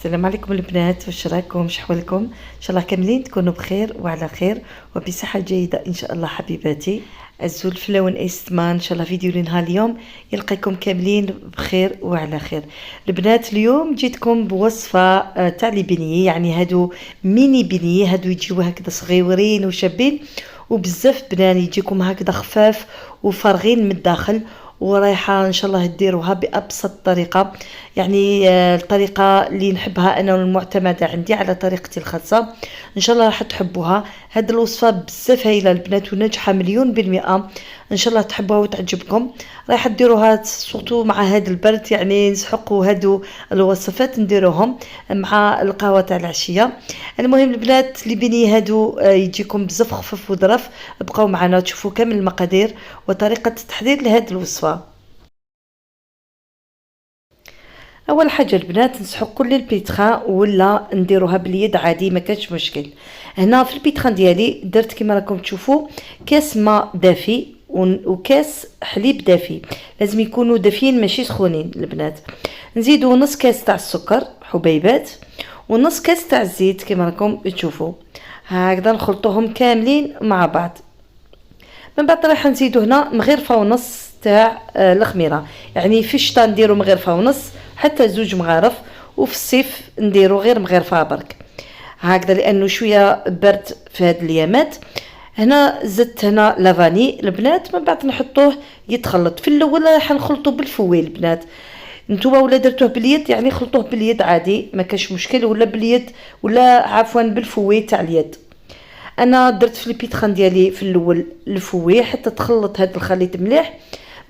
السلام عليكم البنات، واش راكم؟ شحوالكم؟ ان شاء الله كاملين تكونوا بخير وعلى خير وبصحه جيده ان شاء الله. حبيباتي الزول فلون استمان، ان شاء الله فيديو لنهار اليوم يلقيكم كاملين بخير وعلى خير. البنات اليوم جيتكم بوصفه تاع لي بنيه، يعني هادو ميني بنيه، هادو يجيو هكذا صغيورين وشابين وبزاف بنان، يجيكم هكذا خفاف وفارغين من الداخل، ورايحه ان شاء الله ديروها بابسط طريقه، يعني الطريقه اللي نحبها انا والمعتمده عندي على طريقتي الخاصه. ان شاء الله راح تحبوها. هاد الوصفه بزاف هايله البنات وناجحه 100%. ان شاء الله تحبوها وتعجبكم. رايحه ديروها سورتو مع هاد البرد، يعني نسحقوا هادو الوصفات نديروهم مع القهوه تاع العشيه. المهم البنات اللي بيني هادو يجيكم بزاف خفيف وظرف. بقاو معنا تشوفوا كامل المقادير وطريقه التحضير لهاد الوصفه. اول حاجه البنات نسحق كل البيتخان ولا نديروها باليد عادي، ما كانش مشكل. هنا في البيتخان ديالي درت كما راكم تشوفوا كاس ماء دافي وكاس حليب دافي، لازم يكونوا دافيين ماشي سخونين البنات. نزيدوا نص كاس تاع السكر حبيبات ونص كاس تاع الزيت كما راكم تشوفوا، هكذا نخلطوهم كاملين مع بعض. من بعد راح نزيدو هنا مغرفه ونص تاع الخميره، يعني في الشتاء نديرو مغرفه ونص حتى 2 مغارف، وفي الصيف نديرو غير مغرفه برك هكذا لانه شويه برد في هاد الايامات. هنا زدت هنا لافاني البنات، من بعد نحطوه يتخلط. في الاول راح نخلطو بالفوي البنات، نتوما ولا درتوه باليد يعني خلطوه باليد عادي ما كاش مشكل، ولا باليد ولا عفوا بالفوي تاع اليد. انا درت في البيتخان ديالي في الاول الفوي حتى تخلط هذا الخليط مليح.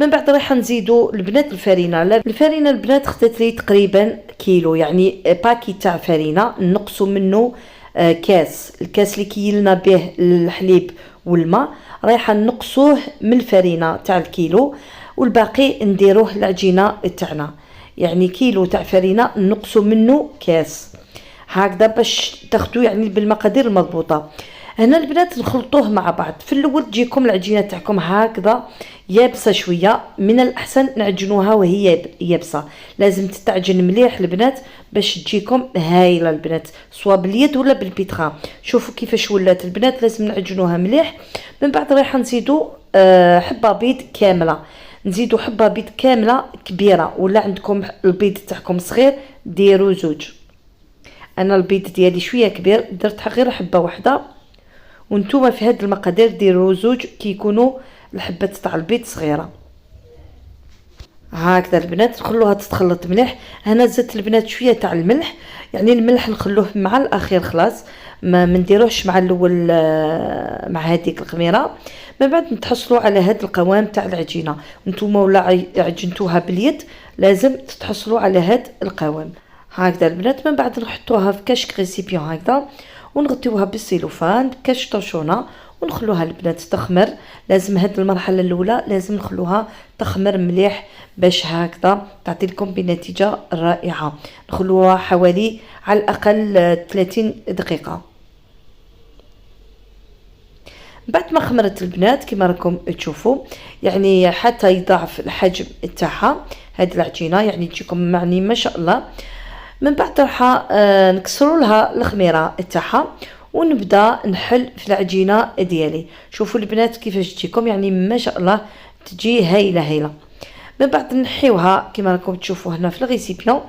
من بعد راح نزيدو البنات الفرينه البنات خدات لي تقريبا كيلو، يعني باكي تاع فرينه نقصوا منه كاس، الكاس اللي كيلنا به الحليب والماء رايحه نقصوه من الفرينه تاع الكيلو، والباقي نديروه العجينه تاعنا، يعني كيلو تاع فرينه نقصوا منه كاس هكذا باش تاخدوا يعني بالمقادير المضبوطه. هنا البنات نخلطوه مع بعض. في الاول تجيكم العجينه تاعكم هكذا يابسه شويه، من الاحسن نعجنوها وهي يابسه، لازم تتعجن مليح البنات باش تجيكم هايله البنات، سواء باليد ولا بالبيتخا. شوفوا كيفاش ولات البنات، لازم نعجنوها مليح. من بعد رايحه نزيدو حبه بيض كامله، نزيدو حبه بيض كامله كبيره، ولا عندكم البيض تاعكم صغير ديروا 2. انا البيض ديالي شويه كبير درت غير حبه واحده، وانتوما في هاد المقادير ديروا 2 كي يكونوا الحبات تاع البيض صغيره هكذا البنات. نخلوها تتخلط مليح. هنا زدت البنات شويه تاع الملح، يعني الملح نخلوه مع الاخير خلاص، ما نديروهش مع الاول مع هذيك الخميره. من بعد نتحصلوا على هذا القوام تاع العجينه، نتوما ولا عجنتوها باليد لازم تتحصلوا على هذا القوام هكذا البنات. من بعد نحطوها في كاش ريسيبيون هكذا ونغطيوها بالسيلوفان بكاش طشونه ونخلوها البنات تخمر. لازم هاد المرحله الاولى لازم نخلوها تخمر مليح باش هكذا تعطي لكم بنتيجه رائعه. نخلوها حوالي على الاقل 30 دقيقه. بعد ما خمرت البنات كما راكم تشوفوا، يعني حتى يضاعف الحجم تاعها هاد العجينه، يعني تجيكم يعني ما شاء الله. من بعد راح نكسروا لها الخميره تاعها ونبدا نحل في العجينه ديالي. شوفوا البنات كيفاش تجيكم، يعني ما شاء الله تجي هايله. من بعد نحيوها كما راكم تشوفوا هنا في الريسيبيون،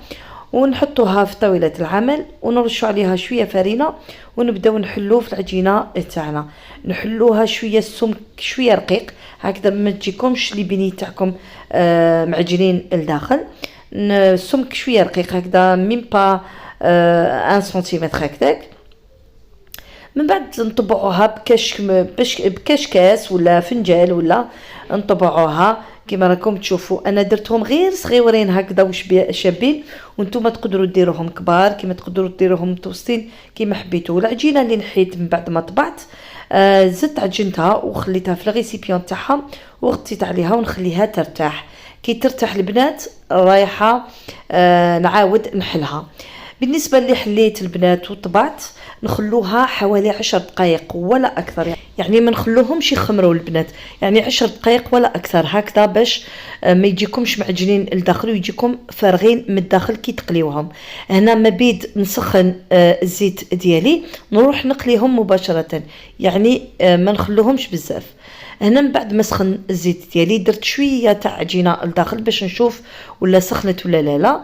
ونحطوها في طاوله العمل ونرشوا عليها شويه فرينه، ونبداو نحلو في العجينه تاعنا. نحلوها شويه السمك شويه رقيق هكذا، ما تجيكمش لي بني تاعكم معجنين الداخل. السمك شويه رقيق هكذا ميم با 1 سنتيمتر هكذاك. من بعد نطبعوها بكاش كاس ولا فنجال، ولا نطبعوها كما راكم تشوفوا. انا درتهم غير صغيورين هكذا شابين، وانتم تقدروا ديروهم كبار كما تقدروا ديروهم متوسطين كما حبيتوا. العجينه اللي نحيت من بعد ما طبعت زدت عجنتها وخليتها في الريسيبيون تاعها وغطيت عليها ونخليها ترتاح. كي ترتاح البنات رايحه نعاود نحلها. بالنسبه اللي حليت البنات وطبعت نخلوها حوالي 10 دقائق ولا اكثر، يعني ما نخلوهمش يخمروا البنات، يعني 10 دقائق ولا اكثر هكذا، باش ما يجيكمش معجنين الداخل ويجيكم فارغين من الداخل كي تقليوهم. هنا ما بيد نسخن الزيت ديالي نروح نقليهم مباشره، يعني ما نخلوهمش بزاف. هنا من بعد ما سخن الزيت ديالي درت شويه تاع عجينه لداخل باش نشوف ولا سخنت ولا لا.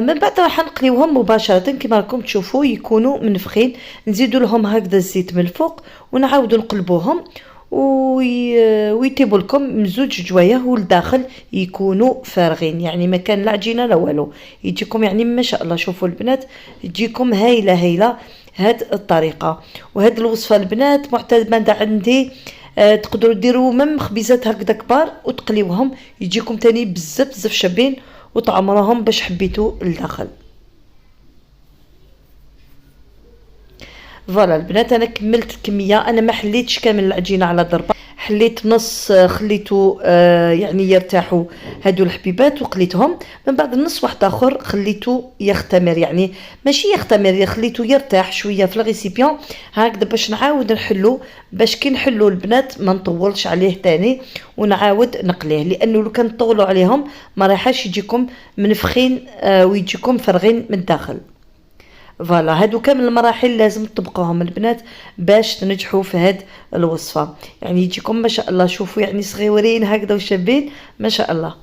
من بعد راح نقليوهم مباشره كما راكم تشوفوا يكونوا منفخين. نزيدوا لهم هكذا الزيت من الفوق ونعاودوا نقلبوهم ويطيبوا لكم من 2 جوايه والداخل يكونوا فارغين، يعني ما كان لا عجينه لا والو، يجيكم يعني ما شاء الله. شوفوا البنات تجيكم هايله هاد الطريقه. وهاد الوصفه البنات معتمده عندي، تقدروا ديروا مم خبيزات هكذا كبار وتقليوهم يجيكم تاني بزاف شابين وتعمروهم باش حبيتوا الداخل. فوالا البنات انا كملت الكميه، انا ما حليتش كامل العجينه على ضربه، حليت نص خليته يعني يرتاحوا هادو الحبيبات وقليتهم. من بعد النص واحد اخر خليته يختمر، يعني ماشي يختمر، خليته يرتاح شويه في الريسيبيون هكذا باش نعاود نحلو، باش كي نحلو البنات ما نطولش عليه تاني ونعاود نقليه، لانه لو كان نطولوا عليهم ما رايحاش يجيكم منفخين ويجيكم فرغين من الداخل. فوالا هادو كامل المراحل لازم تطبقوهم البنات باش تنجحوا في هاد الوصفه، يعني يجيكم ما شاء الله. شوفوا يعني صغيورين هكذا وشابين ما شاء الله.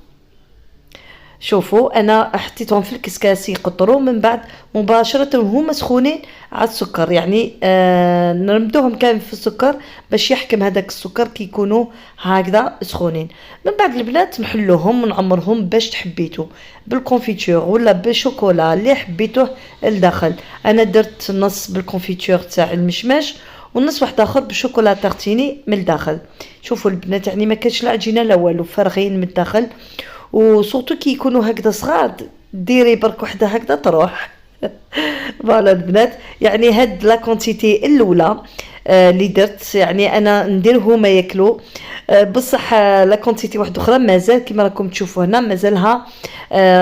شوفوا انا حطيتهم في الكسكاس يقطروا، من بعد مباشره وهما سخونين على السكر، يعني نرمدوهم كامل في السكر باش يحكم هذاك السكر كي يكونوا هكذا سخونين. من بعد البنات نحلوهم ونعمرهم باش تحبيتوا بالكونفيتور ولا بالشوكولا اللي حبيتوه الداخل. انا درت نص بالكونفيتور تاع المشماش ونص واحد اخر بالشوكولا تارتيني من الداخل. شوفوا البنات يعني ما كانش لا عجينه لا والو، فارغين من الداخل. وصوتو كي يكونوا هكذا صغار ديري برك وحده هكذا تروح. فوالا البنات يعني هاد لا كونتيتي الاولى اللي درت، يعني انا ندير هما ياكلوا بصح لا كونتيتي واحده اخرى مازال كما راكم تشوفوا هنا مازالها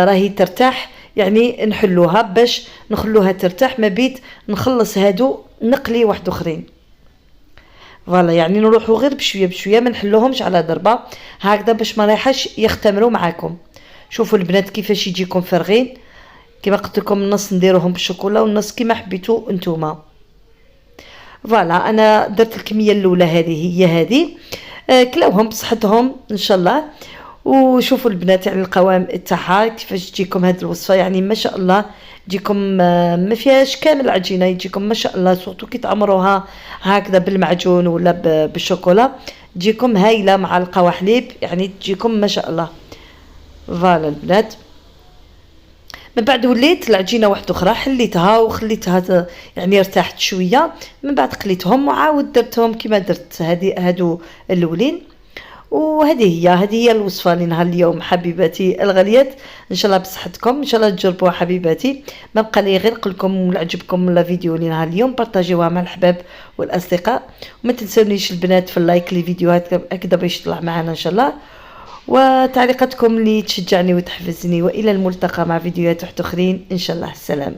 راهي ترتاح، يعني نحلوها باش نخلوها ترتاح. ما بيت نخلص هادو نقلي واحد اخرين. فوالا يعني نروحوا غير بشويه ما نحلوهمش على ضربه هكذا باش ما رايحاش يختمروا معاكم. شوفوا البنات كيفاش يجيكم فارغين، كما قلت لكم النص نديروهم بالشوكولا والنص كما حبيتوا نتوما. فوالا انا درت الكميه الاولى هذه هي هذه، كلاوهم بصحتهم ان شاء الله. وشوفوا البنات يعني القوام تاعها كيفاش تجيكم هذه الوصفه، يعني ما شاء الله تجيكم ما فيهاش كامل العجينه، يجيكم ما شاء الله. سورتو كي تعمروها هكذا بالمعجون ولا بالشوكولا تجيكم هايله مع القهوه حليب، يعني تجيكم ما شاء الله. فوالا البنات من بعد وليت العجينه واحده اخرى حليتها وخليتها يعني ارتاحت شويه، من بعد قليتهم وعاود درتهم كما درت هادو الاولين. هذه هي الوصفه لنهار اليوم حبيباتي الغاليات، ان شاء الله بصحتكم، ان شاء الله تجربوها حبيباتي. ما بقى لي غير نقول لكم ولا عجبكم لا فيديو لنهار اليوم بارطاجيوها مع الحباب والاصدقاء، وما تنسونيش البنات في اللايك للفيديوهات هكذا باش يطلع معنا ان شاء الله، وتعليقاتكم اللي تشجعني وتحفزني. والى الملتقى مع فيديوهات اخرين ان شاء الله. السلام.